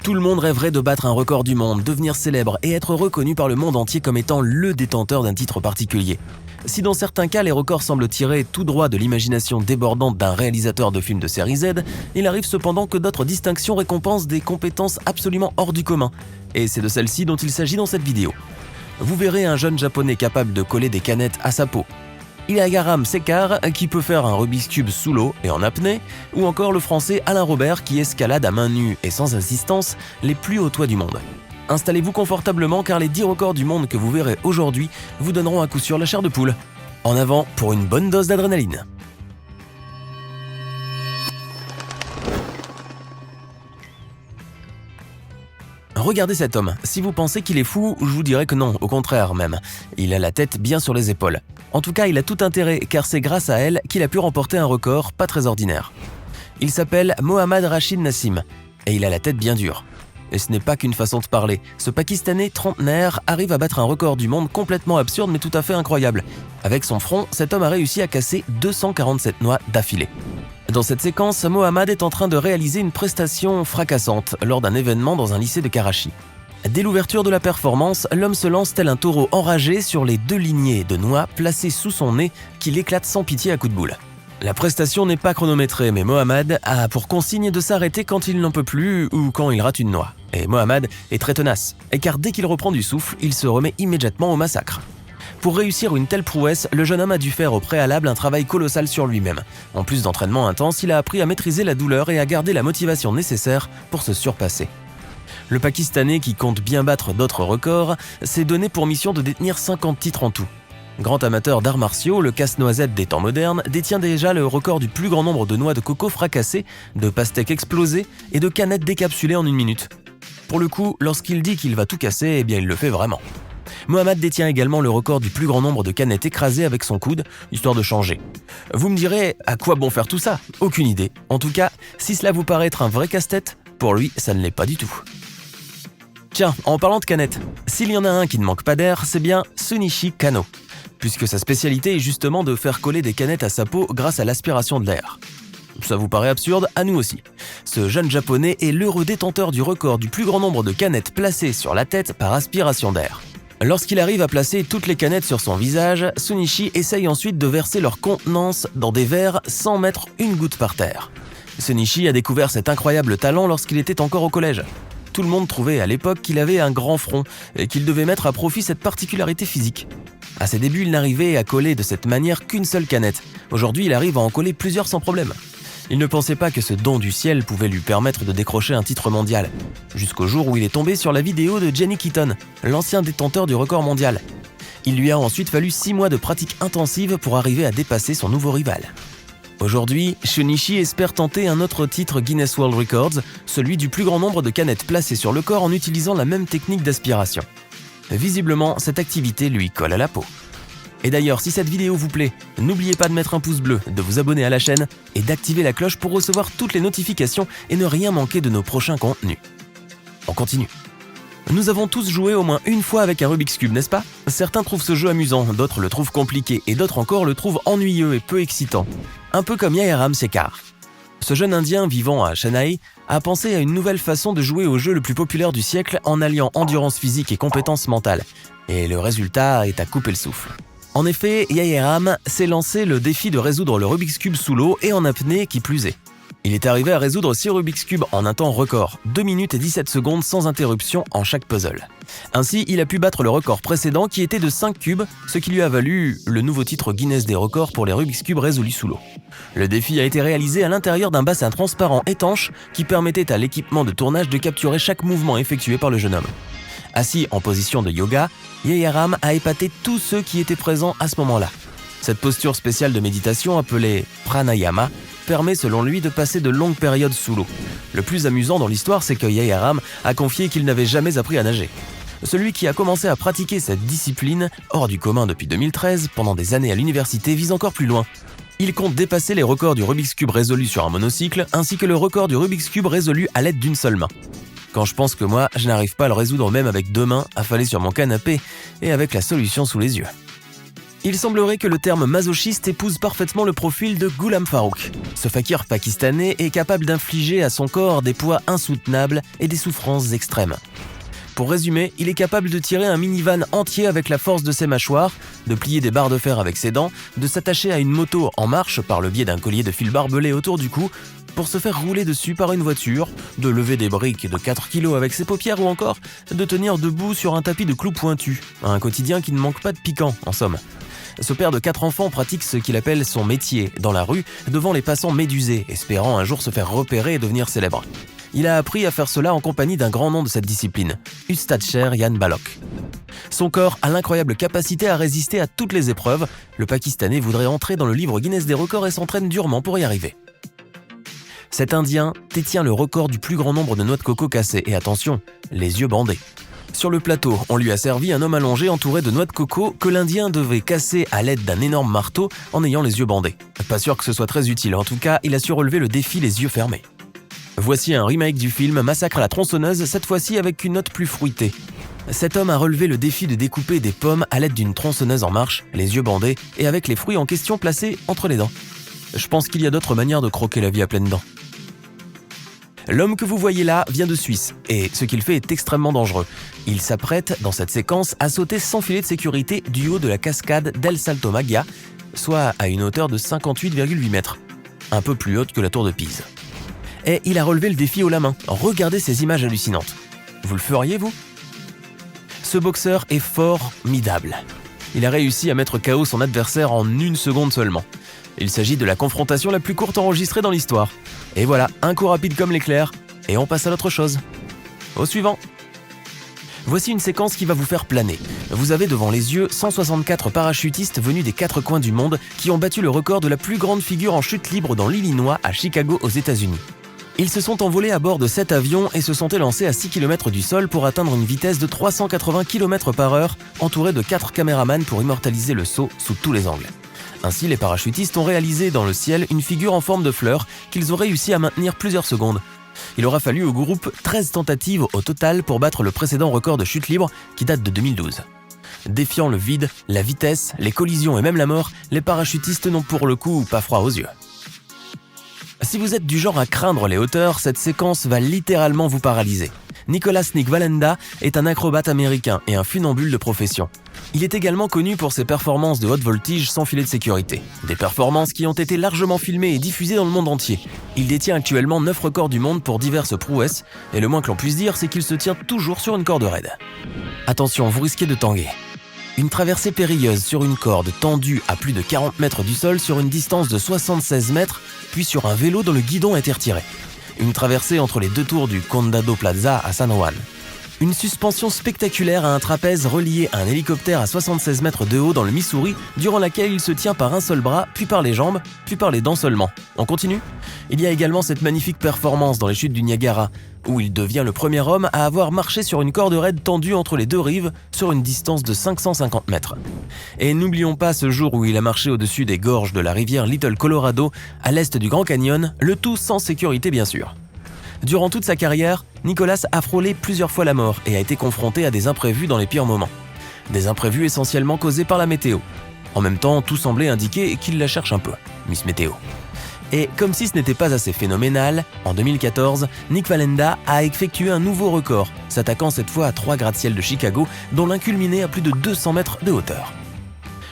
Tout le monde rêverait de battre un record du monde, devenir célèbre et être reconnu par le monde entier comme étant le détenteur d'un titre particulier. Si dans certains cas les records semblent tirer tout droit de l'imagination débordante d'un réalisateur de films de série Z, il arrive cependant que d'autres distinctions récompensent des compétences absolument hors du commun. Et c'est de celle-ci dont il s'agit dans cette vidéo. Vous verrez un jeune japonais capable de coller des canettes à sa peau. Ilayaram Sekar qui peut faire un Rubik's Cube sous l'eau et en apnée, ou encore le français Alain Robert qui escalade à main nue et sans assistance les plus hauts toits du monde. Installez-vous confortablement car les 10 records du monde que vous verrez aujourd'hui vous donneront à coup sûr la chair de poule. En avant pour une bonne dose d'adrénaline. Regardez cet homme, si vous pensez qu'il est fou, je vous dirais que non, au contraire même. Il a la tête bien sur les épaules. En tout cas, il a tout intérêt, car c'est grâce à elle qu'il a pu remporter un record pas très ordinaire. Il s'appelle Mohammad Rashid Nassim, et il a la tête bien dure. Et ce n'est pas qu'une façon de parler. Ce Pakistanais trentenaire arrive à battre un record du monde complètement absurde mais tout à fait incroyable. Avec son front, cet homme a réussi à casser 247 noix d'affilée. Dans cette séquence, Mohammad est en train de réaliser une prestation fracassante lors d'un événement dans un lycée de Karachi. Dès l'ouverture de la performance, l'homme se lance tel un taureau enragé sur les 2 lignées de noix placées sous son nez qu'il éclate sans pitié à coups de boule. La prestation n'est pas chronométrée, mais Mohammad a pour consigne de s'arrêter quand il n'en peut plus ou quand il rate une noix. Et Mohammad est très tenace, car dès qu'il reprend du souffle, il se remet immédiatement au massacre. Pour réussir une telle prouesse, le jeune homme a dû faire au préalable un travail colossal sur lui-même. En plus d'entraînement intense, il a appris à maîtriser la douleur et à garder la motivation nécessaire pour se surpasser. Le Pakistanais, qui compte bien battre d'autres records, s'est donné pour mission de détenir 50 titres en tout. Grand amateur d'arts martiaux, le casse-noisette des temps modernes détient déjà le record du plus grand nombre de noix de coco fracassées, de pastèques explosées et de canettes décapsulées en 1 minute. Pour le coup, lorsqu'il dit qu'il va tout casser, eh bien il le fait vraiment. Mohammad détient également le record du plus grand nombre de canettes écrasées avec son coude, histoire de changer. Vous me direz, à quoi bon faire tout ça? Aucune idée. En tout cas, si cela vous paraît être un vrai casse-tête, pour lui, ça ne l'est pas du tout. Tiens, en parlant de canettes, s'il y en a un qui ne manque pas d'air, c'est bien Shunichi Kano, puisque sa spécialité est justement de faire coller des canettes à sa peau grâce à l'aspiration de l'air. Ça vous paraît absurde? À nous aussi. Ce jeune japonais est l'heureux détenteur du record du plus grand nombre de canettes placées sur la tête par aspiration d'air. Lorsqu'il arrive à placer toutes les canettes sur son visage, Shunichi essaye ensuite de verser leur contenance dans des verres sans mettre une goutte par terre. Shunichi a découvert cet incroyable talent lorsqu'il était encore au collège. Tout le monde trouvait à l'époque qu'il avait un grand front et qu'il devait mettre à profit cette particularité physique. À ses débuts, il n'arrivait à coller de cette manière qu'une seule canette. Aujourd'hui, il arrive à en coller plusieurs sans problème. Il ne pensait pas que ce don du ciel pouvait lui permettre de décrocher un titre mondial, jusqu'au jour où il est tombé sur la vidéo de Jenny Keaton, l'ancien détenteur du record mondial. Il lui a ensuite fallu 6 mois de pratique intensive pour arriver à dépasser son nouveau rival. Aujourd'hui, Shunichi espère tenter un autre titre Guinness World Records, celui du plus grand nombre de canettes placées sur le corps en utilisant la même technique d'aspiration. Visiblement, cette activité lui colle à la peau. Et d'ailleurs, si cette vidéo vous plaît, n'oubliez pas de mettre un pouce bleu, de vous abonner à la chaîne et d'activer la cloche pour recevoir toutes les notifications et ne rien manquer de nos prochains contenus. On continue. Nous avons tous joué au moins une fois avec un Rubik's Cube, n'est-ce pas? Certains trouvent ce jeu amusant, d'autres le trouvent compliqué et d'autres encore le trouvent ennuyeux et peu excitant. Un peu comme Ilayaram Sekar. Ce jeune Indien vivant à Chennai a pensé à une nouvelle façon de jouer au jeu le plus populaire du siècle en alliant endurance physique et compétences mentales. Et le résultat est à couper le souffle. En effet, Ilayaram s'est lancé le défi de résoudre le Rubik's Cube sous l'eau et en apnée qui plus est. Il est arrivé à résoudre 6 Rubik's Cube en un temps record, 2 minutes et 17 secondes sans interruption en chaque puzzle. Ainsi, il a pu battre le record précédent qui était de 5 cubes, ce qui lui a valu le nouveau titre Guinness des records pour les Rubik's Cube résolus sous l'eau. Le défi a été réalisé à l'intérieur d'un bassin transparent étanche qui permettait à l'équipement de tournage de capturer chaque mouvement effectué par le jeune homme. Assis en position de yoga, Ilayaram a épaté tous ceux qui étaient présents à ce moment-là. Cette posture spéciale de méditation appelée pranayama permet selon lui de passer de longues périodes sous l'eau. Le plus amusant dans l'histoire, c'est que Ilayaram a confié qu'il n'avait jamais appris à nager. Celui qui a commencé à pratiquer cette discipline, hors du commun depuis 2013, pendant des années à l'université, vise encore plus loin. Il compte dépasser les records du Rubik's Cube résolu sur un monocycle, ainsi que le record du Rubik's Cube résolu à l'aide d'une seule main. Quand je pense que moi, je n'arrive pas à le résoudre même avec 2 mains, affalé sur mon canapé et avec la solution sous les yeux. Il semblerait que le terme masochiste épouse parfaitement le profil de Ghulam Farouk. Ce fakir pakistanais est capable d'infliger à son corps des poids insoutenables et des souffrances extrêmes. Pour résumer, il est capable de tirer un minivan entier avec la force de ses mâchoires, de plier des barres de fer avec ses dents, de s'attacher à une moto en marche par le biais d'un collier de fil barbelé autour du cou, pour se faire rouler dessus par une voiture, de lever des briques de 4 kilos avec ses paupières ou encore de tenir debout sur un tapis de clous pointus. Un quotidien qui ne manque pas de piquant, en somme. Ce père de 4 enfants pratique ce qu'il appelle son métier dans la rue, devant les passants médusés, espérant un jour se faire repérer et devenir célèbre. Il a appris à faire cela en compagnie d'un grand nom de cette discipline, Ustad Sher Jan Balok. Son corps a l'incroyable capacité à résister à toutes les épreuves. Le Pakistanais voudrait entrer dans le livre Guinness des records et s'entraîne durement pour y arriver. Cet Indien détient le record du plus grand nombre de noix de coco cassées et attention, les yeux bandés. Sur le plateau, on lui a servi un homme allongé entouré de noix de coco que l'Indien devait casser à l'aide d'un énorme marteau en ayant les yeux bandés. Pas sûr que ce soit très utile, en tout cas, il a su relever le défi les yeux fermés. Voici un remake du film Massacre à la tronçonneuse, cette fois-ci avec une note plus fruitée. Cet homme a relevé le défi de découper des pommes à l'aide d'une tronçonneuse en marche, les yeux bandés et avec les fruits en question placés entre les dents. Je pense qu'il y a d'autres manières de croquer la vie à pleines dents. L'homme que vous voyez là vient de Suisse, et ce qu'il fait est extrêmement dangereux. Il s'apprête, dans cette séquence, à sauter sans filet de sécurité du haut de la cascade d'El Salto Maggia, soit à une hauteur de 58,8 mètres, un peu plus haute que la tour de Pise. Et il a relevé le défi haut la main. Regardez ces images hallucinantes. Vous le feriez, vous ? Ce boxeur est formidable. Il a réussi à mettre KO son adversaire en 1 seconde seulement. Il s'agit de la confrontation la plus courte enregistrée dans l'histoire. Et voilà, un coup rapide comme l'éclair, et on passe à l'autre chose. Au suivant. Voici une séquence qui va vous faire planer. Vous avez devant les yeux 164 parachutistes venus des 4 coins du monde qui ont battu le record de la plus grande figure en chute libre dans l'Illinois à Chicago aux États-Unis. Ils se sont envolés à bord de 7 avions et se sont élancés à 6 km du sol pour atteindre une vitesse de 380 km/h, entourés de 4 caméramans pour immortaliser le saut sous tous les angles. Ainsi, les parachutistes ont réalisé dans le ciel une figure en forme de fleur qu'ils ont réussi à maintenir plusieurs secondes. Il aura fallu au groupe 13 tentatives au total pour battre le précédent record de chute libre qui date de 2012. Défiant le vide, la vitesse, les collisions et même la mort, les parachutistes n'ont pour le coup pas froid aux yeux. Si vous êtes du genre à craindre les hauteurs, cette séquence va littéralement vous paralyser. Nicholas Nick Wallenda est un acrobate américain et un funambule de profession. Il est également connu pour ses performances de haute voltige sans filet de sécurité. Des performances qui ont été largement filmées et diffusées dans le monde entier. Il détient actuellement 9 records du monde pour diverses prouesses, et le moins que l'on puisse dire, c'est qu'il se tient toujours sur une corde raide. Attention, vous risquez de tanguer. Une traversée périlleuse sur une corde tendue à plus de 40 mètres du sol sur une distance de 76 mètres, puis sur un vélo dont le guidon a été retiré. Une traversée entre les 2 tours du Condado Plaza à San Juan. Une suspension spectaculaire à un trapèze relié à un hélicoptère à 76 mètres de haut dans le Missouri, durant laquelle il se tient par un seul bras, puis par les jambes, puis par les dents seulement. On continue ? Il y a également cette magnifique performance dans les chutes du Niagara, où il devient le premier homme à avoir marché sur une corde raide tendue entre les 2 rives sur une distance de 550 mètres. Et n'oublions pas ce jour où il a marché au-dessus des gorges de la rivière Little Colorado, à l'est du Grand Canyon, le tout sans sécurité bien sûr. Durant toute sa carrière, Nicholas a frôlé plusieurs fois la mort et a été confronté à des imprévus dans les pires moments. Des imprévus essentiellement causés par la météo. En même temps, tout semblait indiquer qu'il la cherche un peu, Miss Météo. Et comme si ce n'était pas assez phénoménal, en 2014, Nick Wallenda a effectué un nouveau record, s'attaquant cette fois à 3 gratte-ciel de Chicago, dont l'un culminait à plus de 200 mètres de hauteur.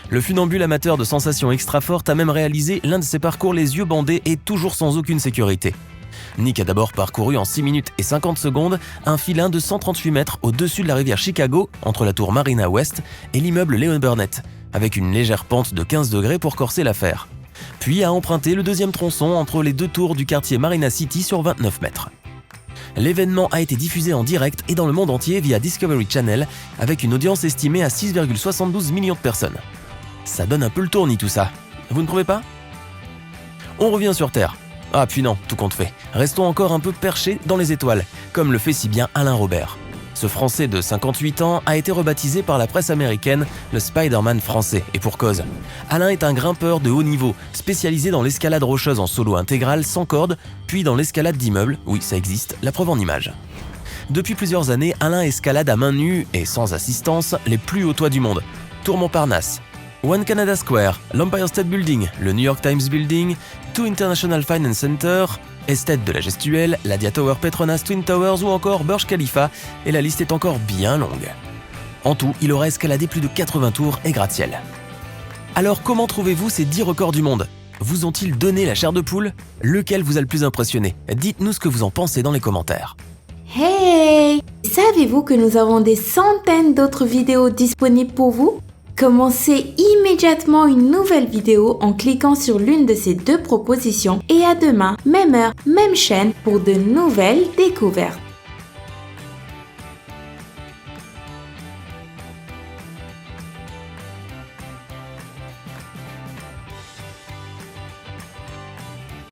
Le funambule amateur de sensations extra fortes a même réalisé l'un de ses parcours les yeux bandés et toujours sans aucune sécurité. Nick a d'abord parcouru en 6 minutes et 50 secondes un filin de 138 mètres au-dessus de la rivière Chicago, entre la tour Marina West et l'immeuble Léon Burnett, avec une légère pente de 15 degrés pour corser l'affaire. Puis a emprunté le 2e tronçon entre les 2 tours du quartier Marina City sur 29 mètres. L'événement a été diffusé en direct et dans le monde entier via Discovery Channel, avec une audience estimée à 6,72 millions de personnes. Ça donne un peu le tournis tout ça, vous ne trouvez pas ? On revient sur Terre. Ah puis non, tout compte fait. Restons encore un peu perchés dans les étoiles, comme le fait si bien Alain Robert. Ce Français de 58 ans a été rebaptisé par la presse américaine le Spider-Man français, et pour cause. Alain est un grimpeur de haut niveau, spécialisé dans l'escalade rocheuse en solo intégral sans corde, puis dans l'escalade d'immeubles, oui ça existe, la preuve en image. Depuis plusieurs années, Alain escalade à main nue et sans assistance les plus hauts toits du monde. Tour Montparnasse, One Canada Square, l'Empire State Building, le New York Times Building, 2 International Finance Center, Estate de la Gestuelle, l'Adia Tower Petronas Twin Towers ou encore Burj Khalifa, et la liste est encore bien longue. En tout, il aura escaladé plus de 80 tours et gratte-ciel. Alors comment trouvez-vous ces 10 records du monde ? Vous ont-ils donné la chair de poule ? Lequel vous a le plus impressionné ? Dites-nous ce que vous en pensez dans les commentaires. Hey! Savez-vous que nous avons des centaines d'autres vidéos disponibles pour vous ? Commencez immédiatement une nouvelle vidéo en cliquant sur l'une de ces 2 propositions et à demain, même heure, même chaîne pour de nouvelles découvertes.